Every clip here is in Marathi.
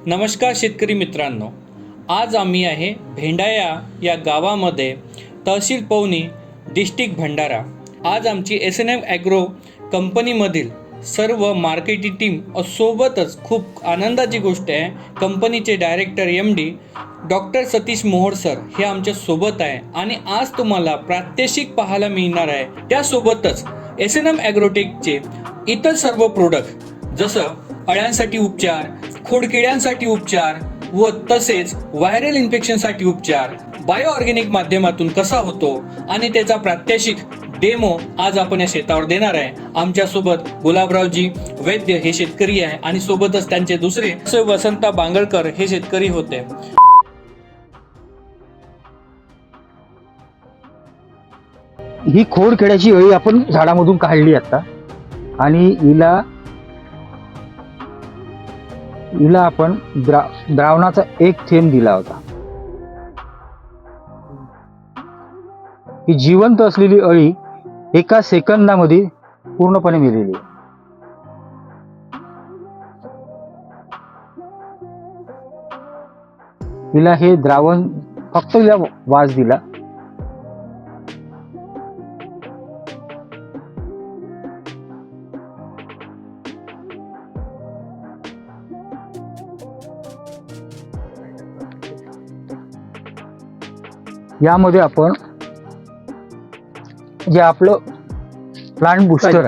नमस्कार शेतकरी मित्रांनो, आज आम्ही आहे भेंडाया या गावामध्ये, तहसील पवनी, डिस्ट्रिक्ट भंडारा. आज आमची SNM ॲग्रो कंपनीमधील सर्व मार्केटिंग टीम सोबतच खूप आनंदाची गोष्ट आहे. कंपनीचे director MD doctor Satish Mohol sir हे आमच्या सोबत आहे आणि आज तुम्हाला प्रात्यक्षिक पाहायला मिळणार आहे. त्यासोबतच SNM ॲग्रोटेकचे इतर सर्व प्रोडक्ट जसं अळ्यांसाठी उपचार, खोडकिड्यांसाठी उपचार व तसेच व्हायरल इन्फेक्शनसाठी उपचार बायो ऑर्गॅनिक माध्यमातून कसा होतो आणि त्याचा प्रात्यक्षिक डेमो आज आपण या शेतावर देणार आहे. आमच्या सोबत गुलाबरावजी वैद्य हे शेतकरी आहे आणि सोबतच त्यांचे दुसरे वसंता बांगळकर हे शेतकरी होते. ही खोडकिड्याची अळी आपण झाडामधून काढली आता आणि हिला आपण द्रावणाचा एक थेंब दिला होता. ही जिवंत असलेली अळी एका सेकंदामध्ये पूर्णपणे मेलेली. हिला हे द्रावण फक्त हिला वास दिला. यामध्ये आपण जे आपलं प्लांट बुस्टर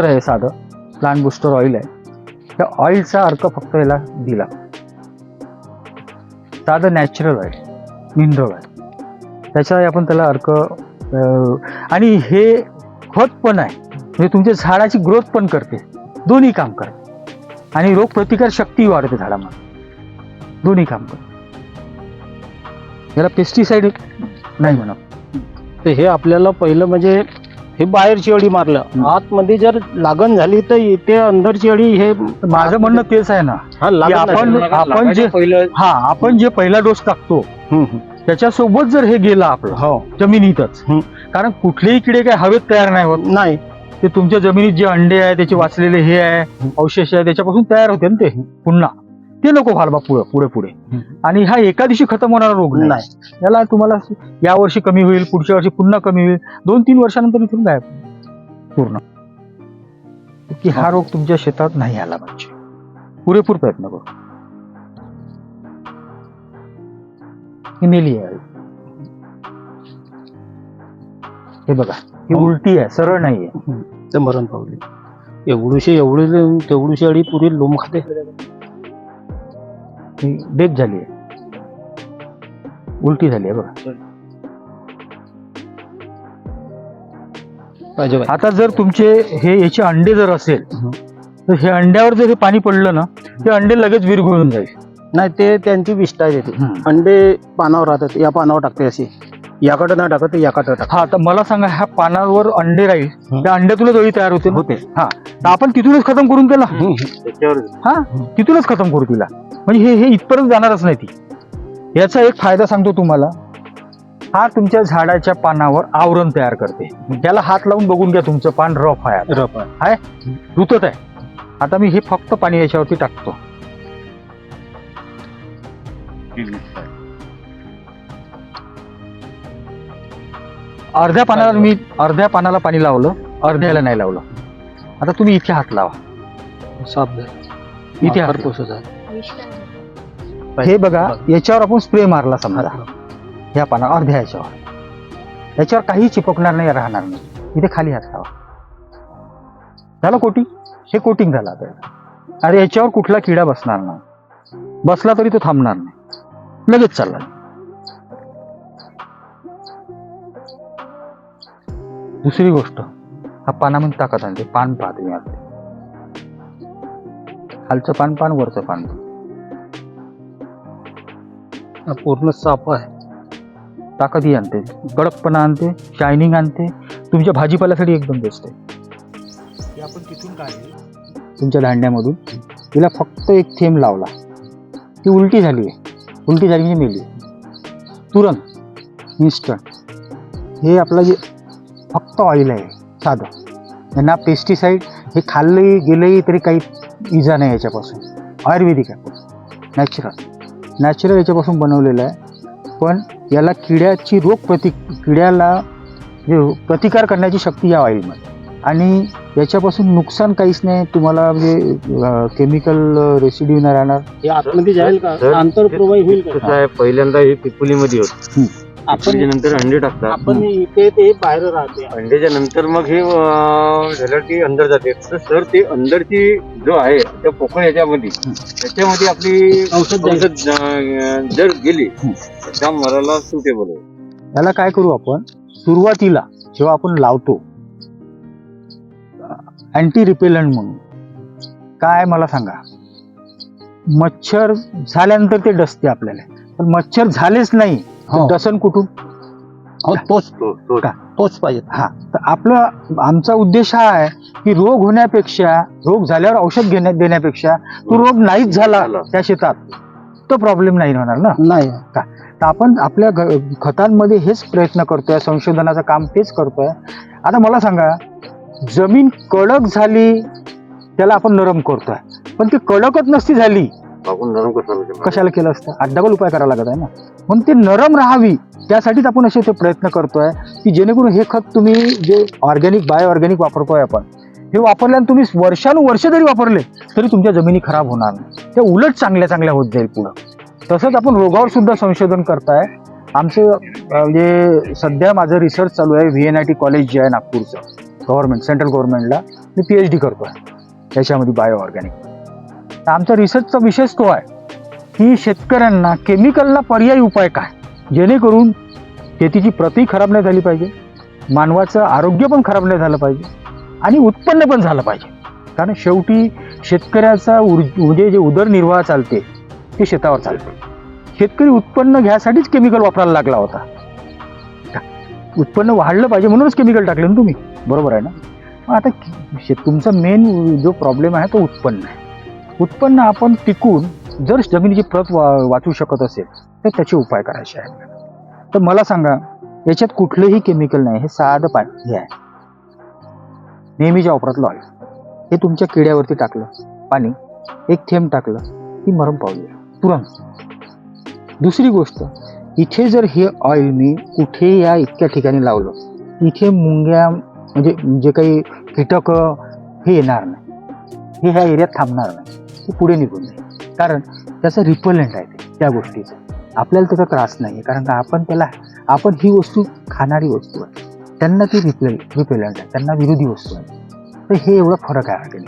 आहे, साधं प्लांट बुस्टर ऑइल आहे. त्या ऑइलचा अर्क फक्त याला दिला. साधं नॅचरल आहे, मिनरल आहे, त्याचा आपण त्याला अर्क आणि हे खत पण आहे, म्हणजे तुमच्या झाडाची ग्रोथ पण करते, दोन्ही काम करते आणि रोगप्रतिकार शक्ती वाढते झाडामध्ये, दोन्ही काम करते. याला पेस्टिसाइड नाही म्हणत. तर हे आपल्याला पहिलं म्हणजे हे बाहेरची अळी मारलं, आतमध्ये जर लागण झाली तर इथे अंदरची अळी. हे माझं म्हणणं तेच आहे ना, आपण जे पहिला डोस टाकतो त्याच्यासोबत जर हे गेलं आपलं जमिनीतच, कारण कुठलेही किडे काय हवेत तयार नाही होत. नाही, ते तुमच्या जमिनीत जे अंडे आहे त्याचे वाचलेले हे आहे, अवशेष आहे, त्याच्यापासून तयार होते ना ते पुन्हा. ते नको व्हायला पुढे आणि हा एका दिवशी खतम होणारा रोग नाही. याला तुम्हाला या वर्षी कमी होईल, पुढच्या वर्षी पुन्हा कमी होईल, 2-3 वर्षानंतर इथून गायब पूर्ण. की हा रोग तुमच्या शेतात नाही आला पाहिजे. पुरेपूर प्रयत्न करू. ही मेली आहे. हे बघा, ही उलटी आहे, सरळ नाहीये. ते मरण पावली. तेवढीशी अळी पुरी लोम खाते. डेथ झाली आहे, उलटी झाली आहे बघा. आता जर तुमचे याचे अंडे जर असेल तर हे अंड्यावर जर हे पाणी पडलं ना, ते अंडे लगेच विरघळून जाईल. नाही, ते त्यांची विष्ठा येते. अंडे पानावर राहतात, या पानावर टाकते अशी, याकडे नाही टाकत, याकडे टाकत. हा, तर मला सांगा, ह्या पानावर अंडे राहील, त्या अंड्यातूनच अळी तयार होते. हा, तर आपण तिथूनच खतम करून त्याला, हा तिथूनच खतम करू तिला. म्हणजे हे इथपर्यंत जाणारच नाही ती. याचा एक फायदा सांगतो तुम्हाला. हा तुमच्या झाडाच्या पानावर आवरण तयार करते. त्याला हात लावून बघून घ्या, तुमचं पान रफ आहे, रुतत आहे. आता मी हे फक्त पाणी याच्यावरती टाकतो. अर्ध्या पानाला पाणी लावलं, अर्ध्याला नाही लावलं. आता तुम्ही इथे हात लावा, इथे हात. हे बघा, याच्यावर आपण स्प्रे मारला समजा, ह्या पानावर अर्ध्या याच्यावर काही चिपकणार नाही, राहणार नाही. इथे खाली हात लावा. झालं कोटिंग. हे कोटिंग झालं आता. अरे याच्यावर कुठला किडा बसणार नाही, बसला तरी तो थांबणार नाही, लगेच चालला. दुसरी गोष्ट, हा पानामध्ये ताकद आणते. पान पाहते मी आता, खालचं पान वरचं पान पूर्ण साफ आहे. ताकदही आणते, कडकपणा आणते, शायनिंग आणते. तुमच्या भाजीपाल्यासाठी एकदम बेस्ट आहे. आपण तिथून काढली तुमच्या धांड्यामधून, तिला फक्त एक थेंब लावला, ती उलटी झाली म्हणजे मेली तुरंत, इन्स्टंट. हे आपलं जे फक्त ऑइल आहे साधं, यांना पेस्टिसाइड हे खाल्ले गेले तरी काही इजा नाही याच्यापासून. आयुर्वेदिक आहे, नॅचरल याच्यापासून बनवलेलं आहे. पण याला किड्याला जे प्रतिकार करण्याची शक्ती या ऑइलमध्ये, आणि याच्यापासून नुकसान काहीच नाही तुम्हाला, म्हणजे केमिकल रेसिड्यू नाही राहणार. हे आतमध्ये जाईल का, तर आंतरप्रवाही होईल का? कसं आहे, पहिल्यांदा हे पिपुलीमध्ये होत, आपण नंतर अंडे टाकतात. आपण इथे ते बाहेर राहते. अंड्याच्या नंतर मग हे झालं की अंदर जाते. तर सर ते अंदरची जो आहे त्या पोकळ याच्यामध्ये त्याच्यामध्ये आपली औषध जर गेली त्या मराला सुटेबल आहे. याला काय करू आपण, सुरुवातीला जेव्हा आपण लावतो अँटी रिपेलंट म्हणून काय मला सांगा, मच्छर झाल्यानंतर ते डसते आपल्याला, पण मच्छर झालेच नाही हो. डसन कुठून, तोच पाहिजे. हा, तर आमचा उद्देश हा आहे की रोग होण्यापेक्षा, रोग झाल्यावर औषध देण्यापेक्षा तो रोग नाहीच झाला त्या शेतात, तो प्रॉब्लेम नाही होणार ना. नाही तर आपण आपल्या खतांमध्ये हेच प्रयत्न करतोय, संशोधनाचं काम तेच करतोय. आता मला सांगा, जमीन कडक झाली त्याला आपण नरम करतोय, पण ती कडकच नसती झाली आपण नरम कसं कशाला केलं असतं, डबल उपाय करावा लागत आहे ना. म्हणून ते नरम राहावी त्यासाठीच आपण असे ते प्रयत्न करतोय की जेणेकरून हे खत तुम्ही जे बायो ऑर्गॅनिक वापरतोय आपण, हे वापरल्यानं तुम्ही वर्षानुवर्ष जरी वापरले तरी तुमच्या जमिनी खराब होणार नाही, त्या उलट चांगल्या होत जाईल पुढं. तसंच आपण रोगावर सुद्धा संशोधन करताय. आमचं म्हणजे सध्या माझं रिसर्च चालू आहे, VNIT कॉलेज जे आहे नागपूरचं, सेंट्रल गव्हर्नमेंटला मी PhD करतोय त्याच्यामध्ये बायो ऑर्गॅनिक. तर आमचा रिसर्चचा विषयच तो आहे की शेतकऱ्यांना केमिकलला पर्यायी उपाय काय, जेणेकरून शेतीची प्रतही खराब नाही झाली पाहिजे, मानवाचं आरोग्य पण खराब नाही झालं पाहिजे, आणि उत्पन्न पण झालं पाहिजे. कारण शेवटी शेतकऱ्याचा म्हणजे जे उदरनिर्वाह चालते ते शेतावर चालते. शेतकरी उत्पन्न घ्यासाठीच केमिकल वापरायला लागला होता. उत्पन्न वाढलं पाहिजे म्हणूनच केमिकल टाकले ना तुम्ही, बरोबर आहे ना. मग आता तुमचा मेन जो प्रॉब्लेम आहे तो उत्पन्न आहे. उत्पन्न आपण टिकून जर जमिनीची प्रत वाचू शकत असेल तर त्याचे उपाय करायचे आहेत. तर मला सांगा, याच्यात कुठलंही केमिकल नाही, हे साधं पाणी हे आहे, नेहमीच्या वापरातलं ऑइल. हे तुमच्या किड्यावरती टाकलं पाणी, एक थेंब टाकलं की मरम पावली तुरंत. दुसरी गोष्ट, इथे जर हे ऑइल मी कुठे या इतक्या ठिकाणी लावलं, इथे मुंग्या म्हणजे जे काही कीटक हे येणार नाही, हे ह्या एरियात थांबणार नाही, ते पुढे निघून जाईल. कारण त्याचं रिपेलंट आहे त्या गोष्टीचं. आपल्याला त्याचा त्रास नाही आहे, कारण का आपण ही वस्तू खाणारी वस्तू आहे, त्यांना ती रिपेलंट आहे, त्यांना विरोधी वस्तू आहे. तर हे एवढा फरक आहे.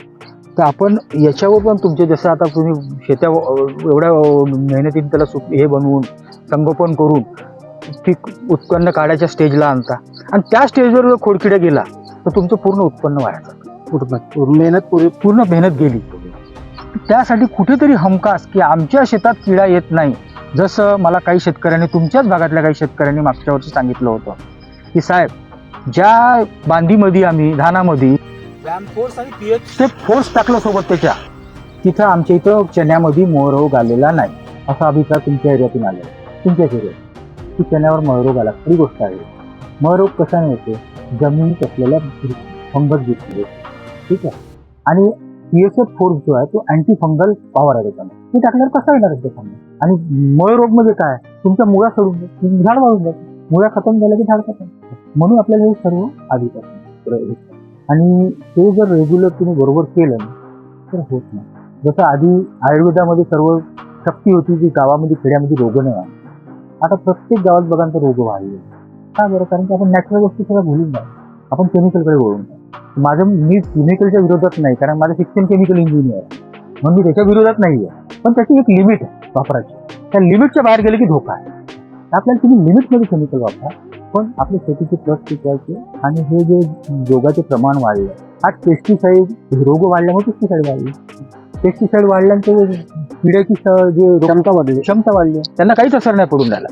तर आपण याच्यावर पण तुमचे, जसं आता तुम्ही एवढ्या मेहनतीने त्याला हे बनवून संगोपन करून पीक उत्पन्न काढायच्या स्टेजला आणता, आणि त्या स्टेजवर जर खोडकिड्या गेला तर तुमचं पूर्ण उत्पन्न वाया जातं, पूर्ण मेहनत गेली. त्यासाठी कुठेतरी हमखास की आमच्या शेतात किडा येत नाही. जसं मला काही शेतकऱ्यांनी, तुमच्याच भागातल्या काही शेतकऱ्यांनी मागच्या वर्षी सांगितलं होतं की साहेब, ज्या बांधीमध्ये आम्ही धानामध्ये ते फोर्स टाकलं सोबत त्याच्या, तिथं आमच्या इथं चण्यामध्ये मोहरोग आलेला नाही, असा अभिप्राय तुमच्या एरियातून आलेला. तुमच्याच एरियात की चण्यावर मोहरोग आला, खरी गोष्ट आहे. मोहरोग कशाने येते, जमिनीत असलेल्या फंगस दिसते, ठीक आहे. आणि PSF फोर्स जो आहे तो अँटी फंगल पॉवर आहे त्याच्यामध्ये, ते टाकल्यावर कसा येणार ते फंगस. आणि मोहरोग म्हणजे काय, तुमच्या मुळ्या सोडून झाड वाळून जाते, मुळ्या खतम झाल्या की झाड खतम. म्हणून आपल्याला हे सर्व आधीच आहे. आणि ते जर रेग्युलर तुम्ही बरोबर केलं ना तर होत नाही. जसं आधी आयुर्वेदामध्ये सर्व शक्ती होती की गावामध्ये खेड्यामध्ये रोग नाही आहे, आता प्रत्येक गावात बघा तर रोग वाढले. का बरं, कारण की आपण नॅचरल वस्तू सगळं भुलून जातो, आपण केमिकलकडे वळून जातो. मी केमिकलच्या विरोधात नाही, कारण माझं शिक्षण केमिकल इंजिनियर आहे, म्हणून मी त्याच्या विरोधात नाही आहे. पण त्याची एक लिमिट आहे वापरायची, त्या लिमिटच्या बाहेर गेले की धोका आहे. आपल्याला तुम्ही लिमिटमध्ये केमिकल वापरा, पण आपल्या शेतीची प्रत टिकवायची. आणि हे जे रोगाचे प्रमाण वाढलं, आज पेस्टिसाईड, रोग वाढल्यामुळे पेस्टिसाईड वाढले, पेस्टिसाईड वाढल्यानंतर किड्याची जे क्षमता वाढली, त्यांना काहीच असर नाही पडून राहिला.